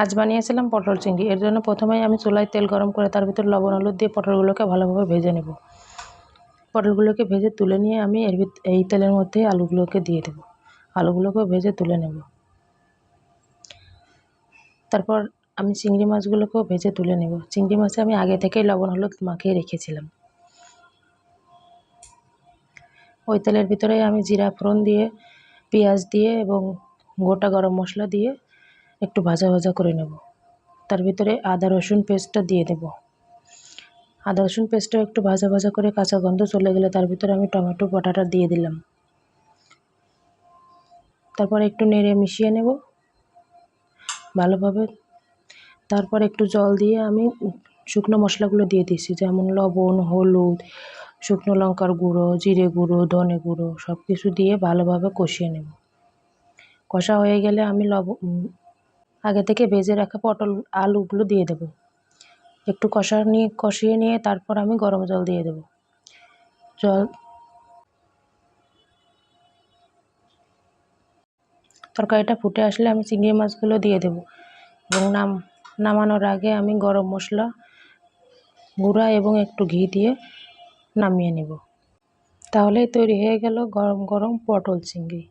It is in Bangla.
আজ বানিয়েছিলাম পটল চিংড়ি। এর জন্য প্রথমেই আমি চুলায় তেল গরম করে তার ভিতর লবণ হলুদ দিয়ে পটলগুলোকে ভালোভাবে ভেজে নেব। পটলগুলোকে ভেজে তুলে নিয়ে আমি এই তেলের মধ্যে আলুগুলোকে দিয়ে দেব। আলুগুলোকে ভেজে তুলে নেব। তারপর আমি চিংড়ি মাছগুলোকেও ভেজে তুলে নেব। চিংড়ি মাছে আমি আগে থেকেই লবণ হলুদ মাখিয়ে রেখেছিলাম। ওই তেলের ভিতরে আমি জিরা ফোড়ন দিয়ে, পেঁয়াজ দিয়ে এবং গোটা গরম মশলা দিয়ে একটু ভাজা ভাজা করে নেব। তার ভিতরে আদা রসুন পেস্টটা দিয়ে দেব। আদা রসুন পেস্টটা একটু ভাজা ভাজা করে কাঁচা গন্ধ চলে গেলে তার ভিতরে আমি টমেটো বাটাটা দিয়ে দিলাম। তারপর একটু নেড়ে মিশিয়ে নেব ভালোভাবে। তারপর একটু জল দিয়ে আমি শুকনো মশলাগুলো দিয়ে দিয়েছি, যেমন লবণ, হলুদ, শুকনো লঙ্কার গুঁড়ো, জিরে গুঁড়ো, ধনে গুঁড়ো সব কিছু দিয়ে ভালোভাবে কষিয়ে নেব। কষা হয়ে গেলে আমি আগে থেকে ভেজে রাখা পটল আলুগুলো দিয়ে দেব। একটু কষিয়ে নিয়ে তারপর আমি গরম জল দিয়ে দেব। তরকারিটা ফুটে আসলে আমি চিংড়ি মাছগুলো দিয়ে দেব এবং নামানোর আগে আমি গরম মশলা গুঁড়া এবং একটু ঘি দিয়ে নামিয়ে নেব। তাহলেই তৈরি হয়ে গেল গরম গরম পটল চিংড়ি।